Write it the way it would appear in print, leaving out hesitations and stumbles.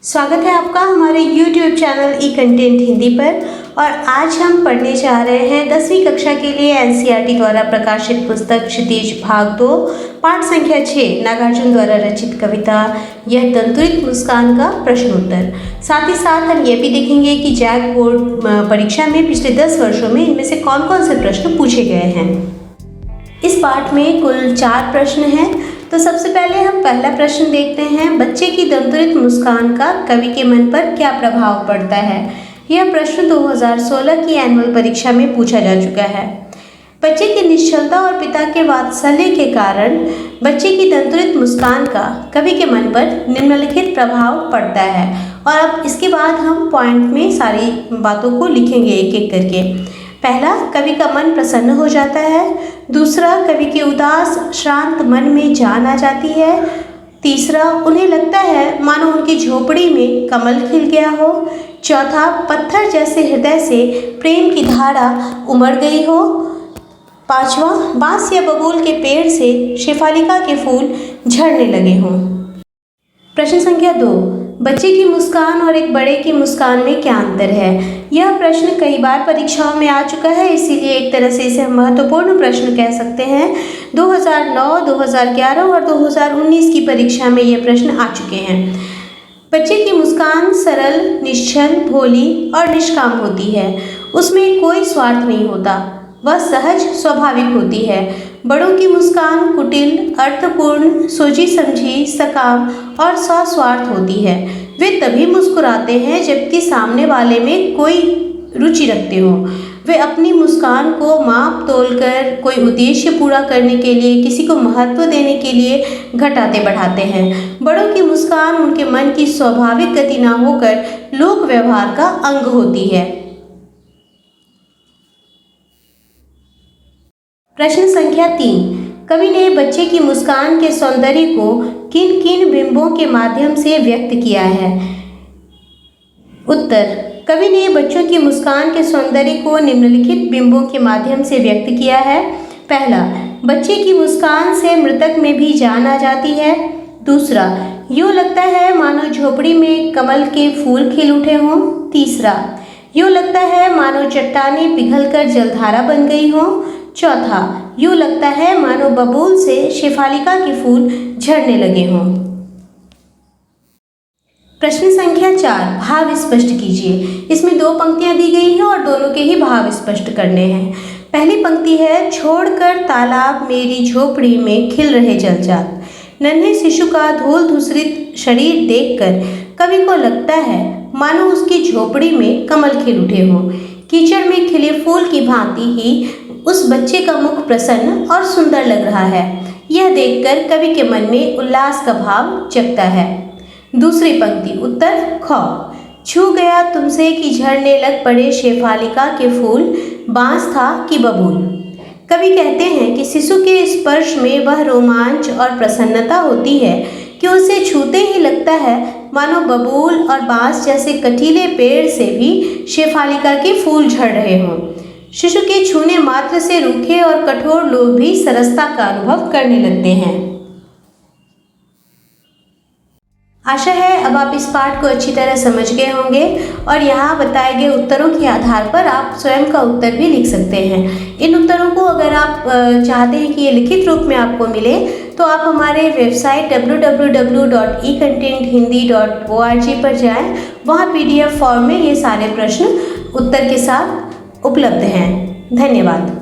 स्वागत है आपका हमारे YouTube चैनल ई कंटेंट हिंदी पर। और आज हम पढ़ने जा रहे हैं 10वीं कक्षा के लिए NCERT द्वारा प्रकाशित पुस्तक क्षितिज भाग 2 पाठ संख्या 6 नागार्जुन द्वारा रचित कविता यह दंतुरित मुस्कान का प्रश्न उत्तर। साथ ही साथ हम ये भी देखेंगे कि जैक बोर्ड परीक्षा में पिछले 10 वर्षों में इनमें से कौन कौन से प्रश्न पूछे गए हैं। इस पाठ में कुल 4 प्रश्न हैं। तो सबसे पहले हम पहला प्रश्न देखते हैं, बच्चे की दंतुरित मुस्कान का कवि के मन पर क्या प्रभाव पड़ता है। यह प्रश्न 2016 की एनुअल परीक्षा में पूछा जा चुका है। बच्चे की निश्चलता और पिता के वात्सल्य के कारण बच्चे की दंतुरित मुस्कान का कवि के मन पर निम्नलिखित प्रभाव पड़ता है। और अब इसके बाद हम पॉइंट में सारी बातों को लिखेंगे एक एक करके। पहला, कवि का मन प्रसन्न हो जाता है। दूसरा, कवि के उदास श्रांत मन में जान आ जाती है। तीसरा, उन्हें लगता है मानो उनकी झोपड़ी में कमल खिल गया हो। चौथा, पत्थर जैसे हृदय से प्रेम की धारा उमड़ गई हो। पांचवा, बांस या बबूल के पेड़ से शेफालिका के फूल झड़ने लगे हों। प्रश्न संख्या 2, बच्चे की मुस्कान और एक बड़े की मुस्कान में क्या अंतर है। यह प्रश्न कई बार परीक्षाओं में आ चुका है, इसीलिए एक तरह से इसे हम महत्वपूर्ण प्रश्न कह सकते हैं। 2009, 2011 और 2019 की परीक्षा में ये प्रश्न आ चुके हैं। बच्चे की मुस्कान सरल, निश्चल, भोली और निष्काम होती है। उसमें कोई स्वार्थ नहीं होता, वह सहज स्वाभाविक होती है। बड़ों की मुस्कान कुटिल, अर्थपूर्ण, सोची समझी, सकाम और स्वार्थ होती है। वे तभी मुस्कुराते हैं जबकि सामने वाले में कोई रुचि रखते हो। वे अपनी मुस्कान को माप तोलकर, कोई उद्देश्य पूरा करने के लिए, किसी को महत्व देने के लिए घटाते बढ़ाते हैं। बड़ों की मुस्कान उनके मन की स्वाभाविक गति न होकर लोक व्यवहार का अंग होती है। प्रश्न संख्या 3, कवि ने बच्चे की मुस्कान के सौंदर्य को किन किन बिंबों के माध्यम से व्यक्त किया है। उत्तर, कवि ने बच्चों की मुस्कान के सौंदर्य को निम्नलिखित बिंबों के माध्यम से व्यक्त किया है। पहला, बच्चे की मुस्कान से मृतक में भी जान आ जाती है। दूसरा, यूँ लगता है मानो झोपड़ी में कमल के फूल खिल उठे हों। तीसरा, यूँ लगता है मानो चट्टानें पिघलकर जलधारा बन गई हों। चौथा, यूँ लगता है मानो बबूल से शेफालिका के फूल झड़ने लगे हों। प्रश्न संख्या 4, भाव स्पष्ट कीजिए। इसमें 2 पंक्तियां दी गई हैं और दोनों के ही भाव स्पष्ट करने हैं। पहली पंक्ति है, छोड़कर तालाब मेरी झोपड़ी में खिल रहे जलजात। नन्हे शिशु का धूल धूसरित शरीर देखकर कवि को लगता है मानो उसकी झोपड़ी में कमल खिल उठे हों। कीचड़ में खिले फूल की भांति ही उस बच्चे का मुख प्रसन्न और सुंदर लग रहा है। यह देखकर कवि के मन में उल्लास का भाव जगता है। दूसरी पंक्ति उत्तर ख, छू गया तुमसे कि झड़ने लग पड़े शेफालिका के फूल, बांस था कि बबूल। कवि कहते हैं कि शिशु के स्पर्श में वह रोमांच और प्रसन्नता होती है कि उसे छूते ही लगता है मानो बबूल और बांस जैसे कटीले पेड़ से भी शेफालिका के फूल झड़ रहे हों। शिशु के छूने मात्र से रूखे और कठोर लोग भी सरसता का अनुभव करने लगते हैं। आशा है अब आप इस पाठ को अच्छी तरह समझ गए होंगे और यहाँ बताए गए उत्तरों के आधार पर आप स्वयं का उत्तर भी लिख सकते हैं। इन उत्तरों को अगर आप चाहते हैं कि ये लिखित रूप में आपको मिले तो आप हमारे वेबसाइट www.econtenthindi.org पर जाएं। वहाँ PDF फॉर्म में ये सारे प्रश्न उत्तर के साथ उपलब्ध हैं। धन्यवाद।